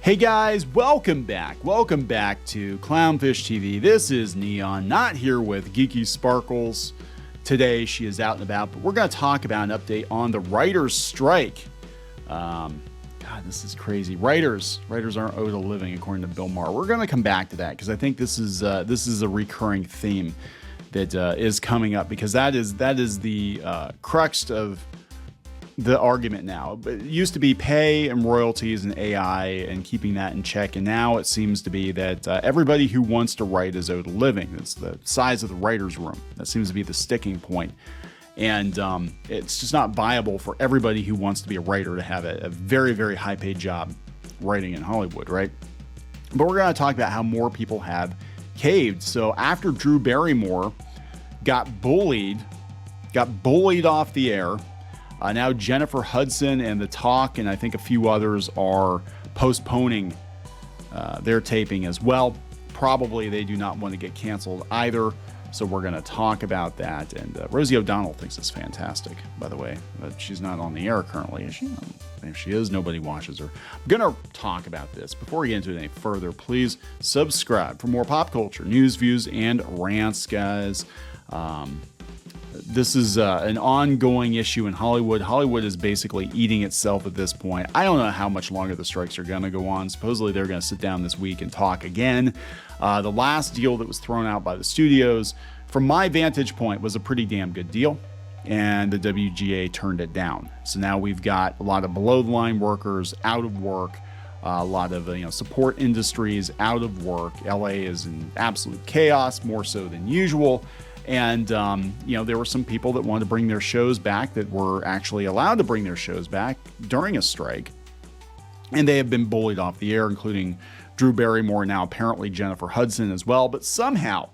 Hey guys, welcome back. Welcome back to Clownfish TV. This is Neon, not here with Geeky Sparkles. Today she is out and about, but we're going to talk about an update on the writers' strike. God, this is crazy. Writers aren't owed a living, according to Bill Maher. We're going to come back to that because I think this is a recurring theme that is coming up, because that is the crux of the argument now. It used to be pay and royalties and AI and keeping that in check, and now it seems to be that everybody who wants to write is owed a living. It's the size of the writer's room. That seems to be the sticking point. And it's just not viable for everybody who wants to be a writer to have a very, very high-paid job writing in Hollywood, right? But we're going to talk about how more people have caved. So after Drew Barrymore got bullied off the air, now Jennifer Hudson and The Talk and I think a few others are postponing their taping as well. Probably they do not want to get canceled either. So we're going to talk about that. And Rosie O'Donnell thinks it's fantastic, by the way. But she's not on the air currently, is she? If she is, nobody watches her. I'm going to talk about this. Before we get into it any further, please subscribe for more pop culture, news, views, and rants, guys. This is an ongoing issue in Hollywood. Hollywood is basically eating itself at this point. I don't know how much longer the strikes are going to go on. Supposedly they're going to sit down this week and talk again. The last deal that was thrown out by the studios, from my vantage point, was a pretty damn good deal, and the WGA turned it down. So now we've got a lot of below-the-line workers out of work, a lot of support industries out of work. LA is in absolute chaos, more so than usual. And, there were some people that wanted to bring their shows back that were actually allowed to bring their shows back during a strike. And they have been bullied off the air, including Drew Barrymore, now apparently Jennifer Hudson as well. But somehow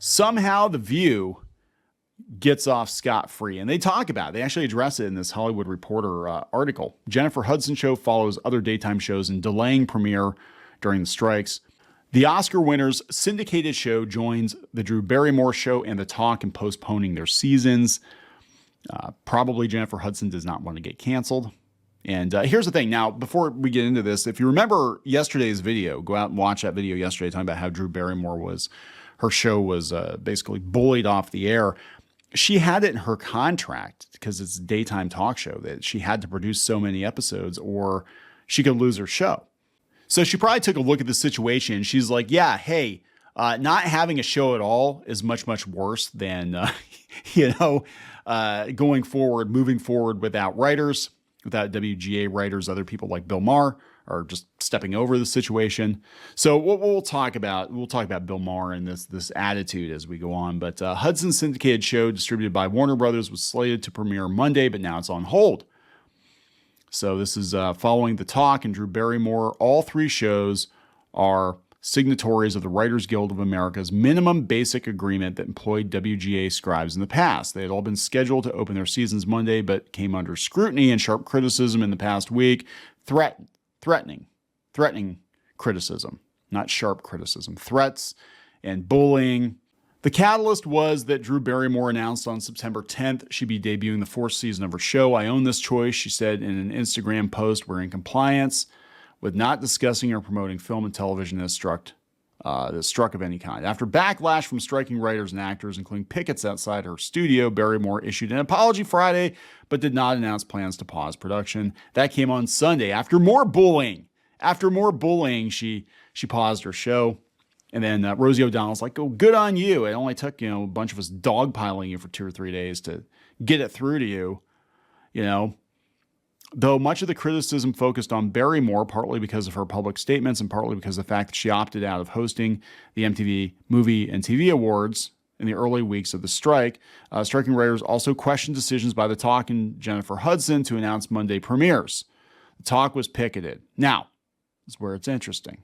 The View gets off scot-free. And they talk about it. They actually address it in this Hollywood Reporter article. Jennifer Hudson show follows other daytime shows in delaying premiere during the strikes. The Oscar winners' syndicated show joins the Drew Barrymore show and The Talk in postponing their seasons. Probably Jennifer Hudson does not want to get canceled. And here's the thing. Now, before we get into this, if you remember yesterday's video, go out and watch that video yesterday talking about how Drew Barrymore her show was basically bullied off the air. She had it in her contract, because it's a daytime talk show, that she had to produce so many episodes or she could lose her show. So she probably took a look at the situation. She's like, yeah, hey, not having a show at all is much, much worse than, moving forward without writers, without WGA writers. Other people like Bill Maher are just stepping over the situation. So what we'll talk about Bill Maher and this attitude as we go on. But Hudson's syndicated show, distributed by Warner Brothers, was slated to premiere Monday, but now it's on hold. So this is following The Talk and Drew Barrymore. All three shows are signatories of the Writers Guild of America's minimum basic agreement that employed WGA scribes in the past. They had all been scheduled to open their seasons Monday, but came under scrutiny and sharp criticism in the past week. Threatening criticism, not sharp criticism. Threats and bullying. The catalyst was that Drew Barrymore announced on September 10th she'd be debuting the fourth season of her show. I own this choice, she said in an Instagram post. We're in compliance with not discussing or promoting film and television that struck of any kind. After backlash from striking writers and actors, including pickets outside her studio, Barrymore issued an apology Friday, but did not announce plans to pause production. That came on Sunday. After more bullying, she paused her show. And then Rosie O'Donnell's like, oh, good on you. It only took, a bunch of us dogpiling you for 2 or 3 days to get it through to you. Though much of the criticism focused on Barrymore, partly because of her public statements and partly because of the fact that she opted out of hosting the MTV Movie and TV Awards in the early weeks of the strike, striking writers also questioned decisions by The Talk and Jennifer Hudson to announce Monday premieres. The Talk was picketed. Now, this is where it's interesting.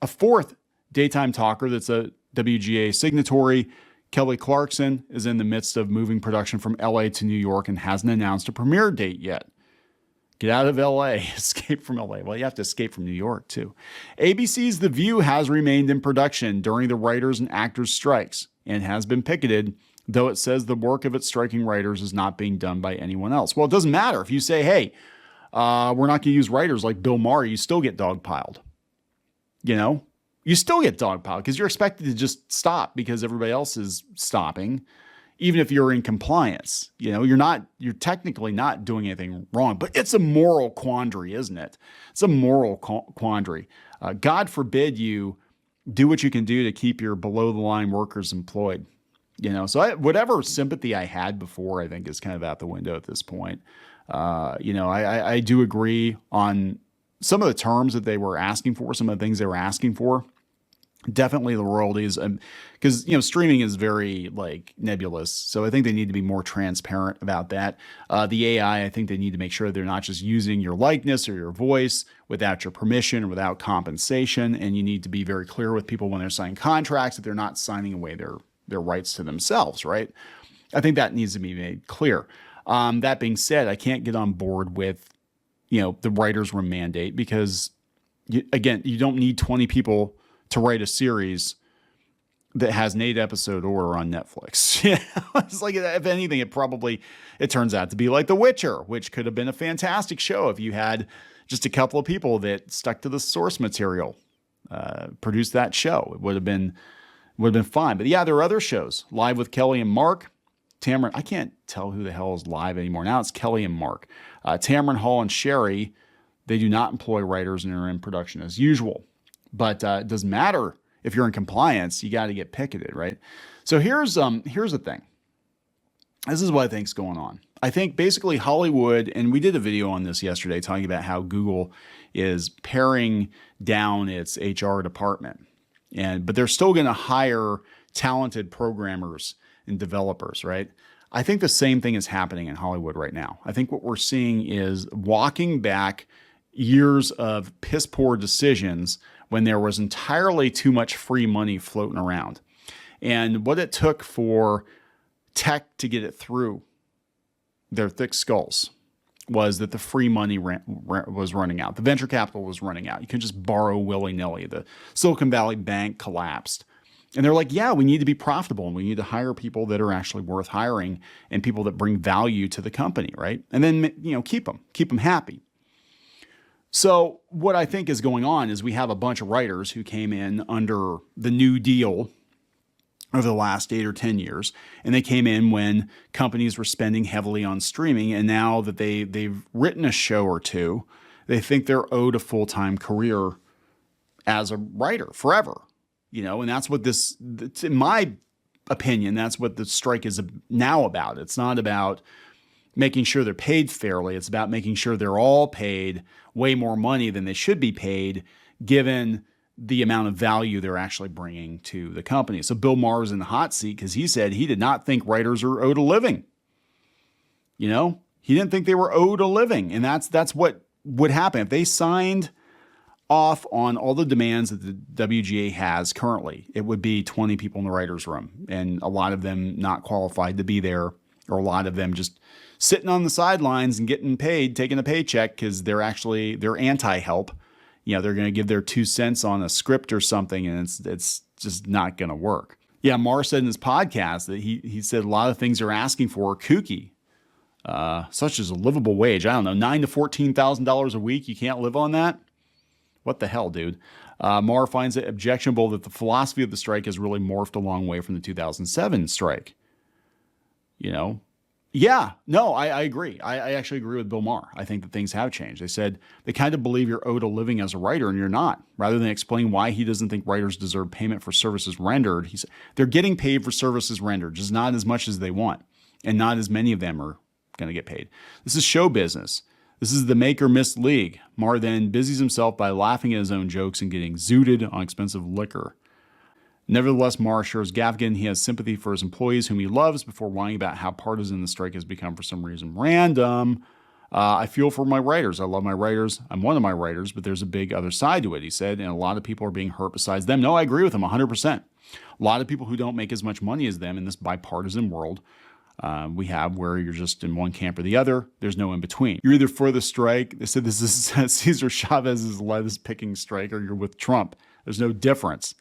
A fourth daytime talker that's a WGA signatory, Kelly Clarkson, is in the midst of moving production from LA to New York and hasn't announced a premiere date yet. Get out of LA, escape from LA. Well, you have to escape from New York too. ABC's The View has remained in production during the writers and actors strikes and has been picketed, though it says the work of its striking writers is not being done by anyone else. Well, it doesn't matter if you say, hey, we're not going to use writers like Bill Maher, you still get dogpiled. You know, you still get dogpiled because you're expected to just stop because everybody else is stopping. Even if you're in compliance, you know, you're technically not doing anything wrong, but it's a moral quandary, isn't it? It's a moral quandary. God forbid you do what you can do to keep your below the line workers employed. You know, so whatever sympathy I had before, I think is kind of out the window at this point. You know, I do agree on some of the terms that they were asking for, some of the things they were asking for. Definitely the royalties, because, you know, streaming is very like nebulous. So I think they need to be more transparent about that. The AI, I think they need to make sure they're not just using your likeness or your voice without your permission or without compensation. And you need to be very clear with people when they're signing contracts that they're not signing away their rights to themselves, right? I think that needs to be made clear. That being said, I can't get on board with, you know, the writer's room mandate because, again, you don't need 20 people to write a series that has an 8-episode order on Netflix. You know, it's like, if anything, it turns out to be like The Witcher, which could have been a fantastic show if you had just a couple of people that stuck to the source material, produced that show. It would have been fine. But yeah, there are other shows. Live with Kelly and Mark. Tamron, I can't tell who the hell is live anymore. Now it's Kelly and Mark. Tamron Hall and Sherry, they do not employ writers and are in production as usual. But it doesn't matter if you're in compliance, you got to get picketed, right? So here's the thing. This is what I think's going on. I think basically Hollywood, and we did a video on this yesterday talking about how Google is paring down its HR department, but they're still going to hire talented programmers and developers, right? I think the same thing is happening in Hollywood right now. I think what we're seeing is walking back years of piss poor decisions when there was entirely too much free money floating around. And what it took for tech to get it through their thick skulls was that the free money was running out. The venture capital was running out. You can just borrow willy-nilly. The Silicon Valley Bank collapsed. And they're like, yeah, we need to be profitable and we need to hire people that are actually worth hiring and people that bring value to the company, right? And then, you know, keep them happy. So what I think is going on is we have a bunch of writers who came in under the New Deal over the last 8 or 10 years. And they came in when companies were spending heavily on streaming. And now that they've written a show or two, they think they're owed a full-time career as a writer forever. You know, and that's what this, in my opinion, that's what the strike is now about. It's not about making sure they're paid fairly. It's about making sure they're all paid way more money than they should be paid, given the amount of value they're actually bringing to the company. So Bill Maher is in the hot seat because he said he did not think writers are owed a living. You know, he didn't think they were owed a living. And that's what would happen if they signed off on all the demands that the WGA has currently. It would be 20 people in the writer's room, and a lot of them not qualified to be there, or a lot of them just sitting on the sidelines and getting paid, taking a paycheck because they're anti-help. You know, they're going to give their 2 cents on a script or something, and it's just not going to work. Yeah, Maher said in his podcast that he said a lot of things they're asking for are kooky, such as a livable wage. I don't know, $9,000 to $14,000 a week. You can't live on that? What the hell, dude? Maher finds it objectionable that the philosophy of the strike has really morphed a long way from the 2007 strike. You know? Yeah, no, I agree. I actually agree with Bill Maher. I think that things have changed. They said they kind of believe you're owed a living as a writer, and you're not. Rather than explain why he doesn't think writers deserve payment for services rendered, he said they're getting paid for services rendered, just not as much as they want, and not as many of them are going to get paid. This is show business. This is the make or miss league. Maher then busies himself by laughing at his own jokes and getting zooted on expensive liquor. Nevertheless, Maher assures Gaffigan he has sympathy for his employees whom he loves before whining about how partisan the strike has become for some reason. Random. I feel for my writers. I love my writers. I'm one of my writers, but there's a big other side to it, he said, and a lot of people are being hurt besides them. No, I agree with him 100%. A lot of people who don't make as much money as them in this bipartisan world we have, where you're just in one camp or the other. There's no in between. You're either for the strike. They said this is Cesar Chavez's lettuce picking strike, or you're with Trump. There's no difference.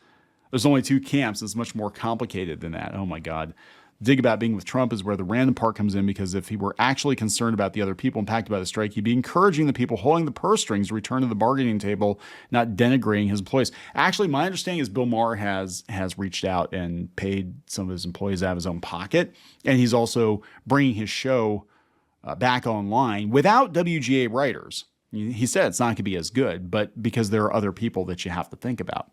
There's only two camps. It's much more complicated than that. Oh my God. dig about being with Trump is where the random part comes in, because if he were actually concerned about the other people impacted by the strike, he'd be encouraging the people holding the purse strings to return to the bargaining table, not denigrating his employees. Actually, my understanding is Bill Maher has reached out and paid some of his employees out of his own pocket, and he's also bringing his show back online without WGA writers. He said it's not going to be as good, but because there are other people that you have to think about.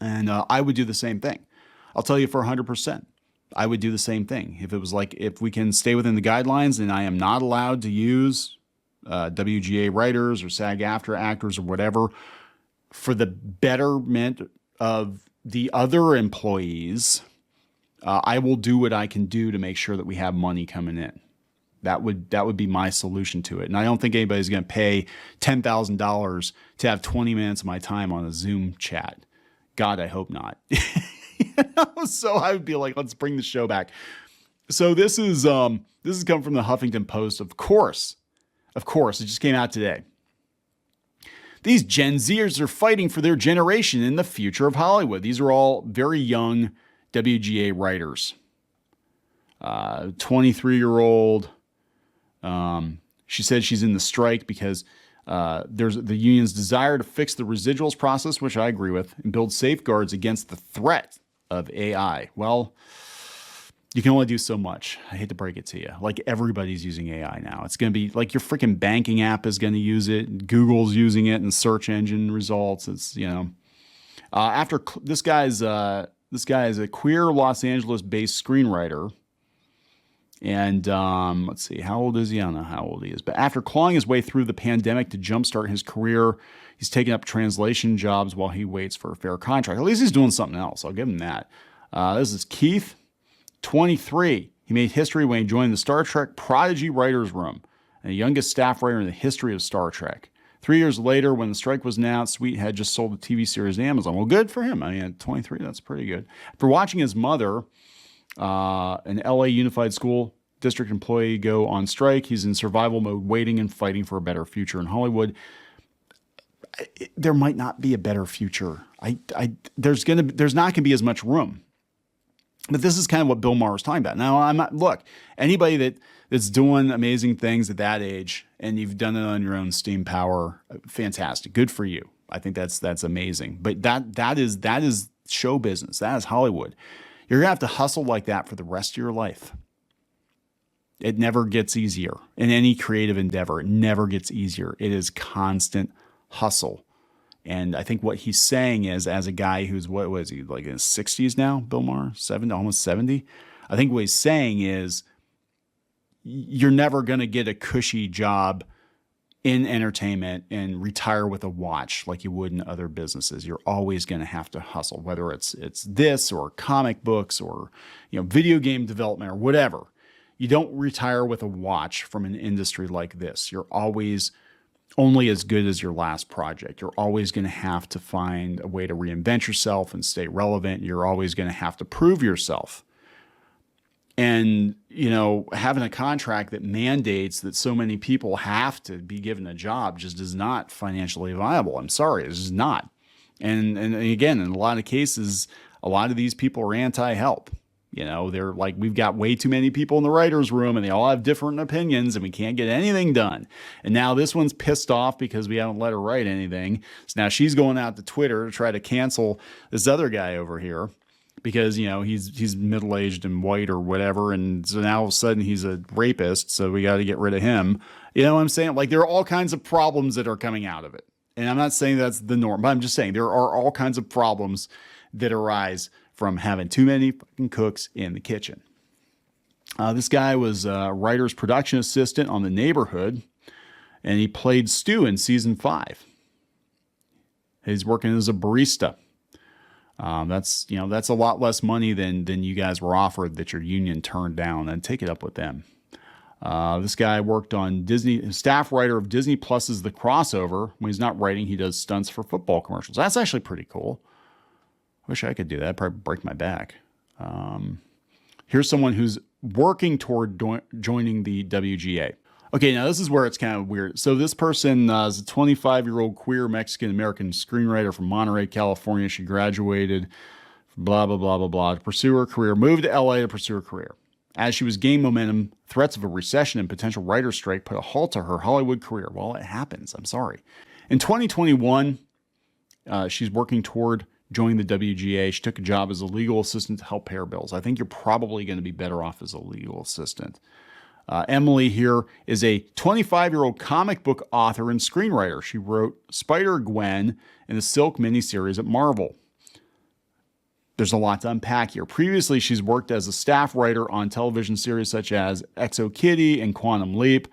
And I would do the same thing. I'll tell you for 100%. I would do the same thing. If it was like, if we can stay within the guidelines and I am not allowed to use WGA writers or SAG-AFTRA actors or whatever for the betterment of the other employees, I will do what I can do to make sure that we have money coming in. That would be my solution to it. And I don't think anybody's going to pay $10,000 to have 20 minutes of my time on a Zoom chat. God, I hope not. So I would be like, let's bring the show back. So this is come from the Huffington Post. Of course, it just came out today. These Gen Zers are fighting for their generation in the future of Hollywood. These are all very young WGA writers. 23-year-old. She said she's in the strike because there's the union's desire to fix the residuals process, which I agree with, and build safeguards against the threat of AI. Well, you can only do so much. I hate to break it to you. Like, everybody's using AI now. It's going to be like your freaking banking app is going to use it. Google's using it in search engine results. It's, after this guy is a queer Los Angeles-based screenwriter. And let's see, how old is he? I don't know how old he is. But after clawing his way through the pandemic to jumpstart his career, he's taking up translation jobs while he waits for a fair contract. At least he's doing something else. I'll give him that. This is Keith, 23. He made history when he joined the Star Trek Prodigy Writers Room, and the youngest staff writer in the history of Star Trek. 3 years later, when the strike was announced, Sweet had just sold the TV series to Amazon. Well, good for him. I mean, at 23, that's pretty good. For watching his mother, an LA Unified School District employee, go on strike, he's in survival mode, waiting and fighting for a better future in Hollywood. There might not be a better future. There's not gonna be as much room. But this is kind of what Bill Maher was talking about. Now, look, anybody that's doing amazing things at that age and you've done it on your own steam power, fantastic, good for you. I think that's amazing. But that is show business. That is Hollywood. You're gonna have to hustle like that for the rest of your life. It never gets easier in any creative endeavor. It never gets easier. It is constant hustle. And I think what he's saying is, as a guy who's, what was he, like in his 60s now, Bill Maher, 70, almost 70. I think what he's saying is you're never going to get a cushy job in entertainment and retire with a watch like you would in other businesses. You're always going to have to hustle, whether it's this or comic books or, video game development or whatever. You don't retire with a watch from an industry like this. You're always only as good as your last project. You're always going to have to find a way to reinvent yourself and stay relevant. You're always going to have to prove yourself. And, having a contract that mandates that so many people have to be given a job just is not financially viable. I'm sorry, it's just not. And again, in a lot of cases, a lot of these people are anti-help. They're like, we've got way too many people in the writer's room and they all have different opinions and we can't get anything done. And now this one's pissed off because we haven't let her write anything. So now she's going out to Twitter to try to cancel this other guy over here because, he's middle-aged and white or whatever. And so now all of a sudden he's a rapist. So we got to get rid of him. You know what I'm saying? Like, there are all kinds of problems that are coming out of it. And I'm not saying that's the norm, but I'm just saying there are all kinds of problems that arise from having too many fucking cooks in the kitchen. This guy was a writer's production assistant on The Neighborhood, and he played Stu in season 5. He's working as a barista. That's a lot less money than you guys were offered that your union turned down, and take it up with them. This guy worked on Disney, staff writer of Disney Plus's The Crossover. When he's not writing, he does stunts for football commercials. That's actually pretty cool. Wish I could do that. I'd probably break my back. Here's someone who's working toward joining the WGA. Okay, now this is where it's kind of weird. So this person is a 25-year-old queer Mexican-American screenwriter from Monterey, California. She graduated blah, blah, blah, blah, blah, to pursue her career, moved to LA to pursue her career. As she was gaining momentum, threats of a recession and potential writer's strike put a halt to her Hollywood career. Well, it happens. I'm sorry. In 2021, she's working toward joining the WGA. She took a job as a legal assistant to help pay her bills. I think you're probably going to be better off as a legal assistant. Emily here is a 25-year-old comic book author and screenwriter. She wrote Spider-Gwen in the Silk miniseries at Marvel. There's a lot to unpack here. Previously, she's worked as a staff writer on television series such as Exo Kitty and Quantum Leap.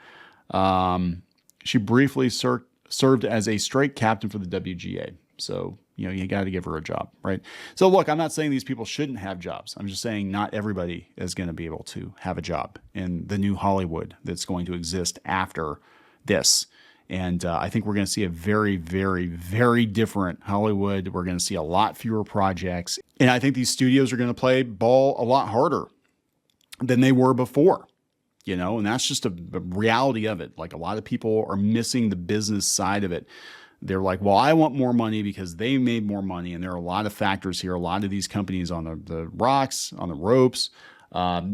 She briefly served as a strike captain for the WGA. So, you got to give her a job, right? So look, I'm not saying these people shouldn't have jobs. I'm just saying not everybody is going to be able to have a job in the new Hollywood that's going to exist after this. And I think we're going to see a very, very, very different Hollywood. We're going to see a lot fewer projects. And I think these studios are going to play ball a lot harder than they were before, and that's just a reality of it. Like, a lot of people are missing the business side of it. They're like, well, I want more money because they made more money. And there are a lot of factors here. A lot of these companies on the rocks, on the ropes.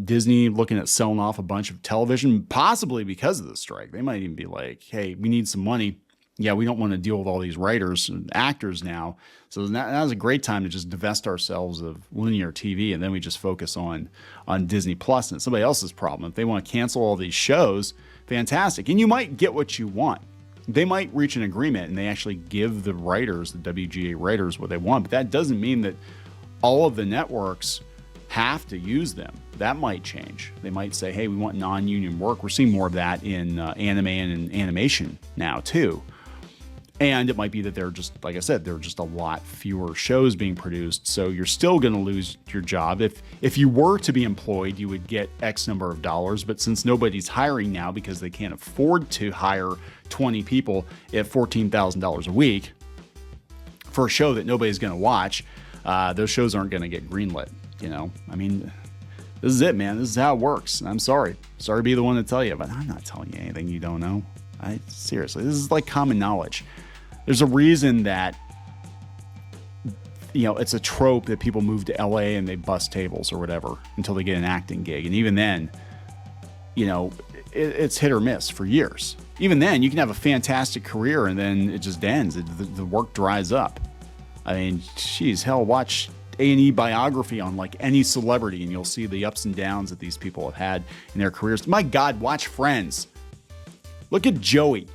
Disney looking at selling off a bunch of television, possibly because of the strike. They might even be like, hey, we need some money. Yeah, we don't want to deal with all these writers and actors now. So that was a great time to just divest ourselves of linear TV, and then we just focus on Disney Plus, and it's somebody else's problem. If they want to cancel all these shows, fantastic. And you might get what you want. They might reach an agreement and they actually give the writers, the WGA writers, what they want. But that doesn't mean that all of the networks have to use them. That might change. They might say, hey, we want non-union work. We're seeing more of that in anime and in animation now too. And it might be that they're just, like I said, there are just a lot fewer shows being produced. So you're still going to lose your job. If you were to be employed, you would get X number of dollars. But since nobody's hiring now because they can't afford to hire 20 people at $14,000 a week for a show that nobody's going to watch, those shows aren't going to get greenlit. I mean, this is it, man. This is how it works. I'm sorry. Sorry to be the one to tell you, but I'm not telling you anything you don't know. Seriously, this is like common knowledge. There's a reason that, it's a trope that people move to LA and they bust tables or whatever until they get an acting gig. And even then, it's hit or miss for years. Even then, you can have a fantastic career and then it just ends. The work dries up. I mean, geez, hell, watch A&E biography on like any celebrity and you'll see the ups and downs that these people have had in their careers. My God, watch Friends. Look at Joey.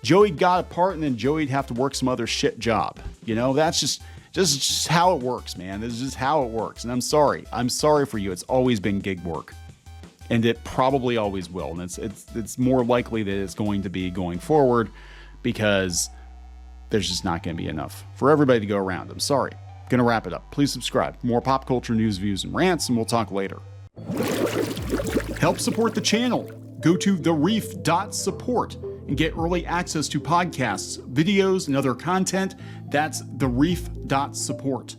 Joey got a part and then Joey'd have to work some other shit job. That's just how it works, man. This is just how it works. And I'm sorry. I'm sorry for you. It's always been gig work. And it probably always will. And it's more likely that it's going to be going forward because there's just not going to be enough for everybody to go around. I'm sorry. Gonna wrap it up. Please subscribe. More pop culture news, views, and rants, and we'll talk later. Help support the channel. Go to thereef.support and get early access to podcasts, videos, and other content. That's thereef.support.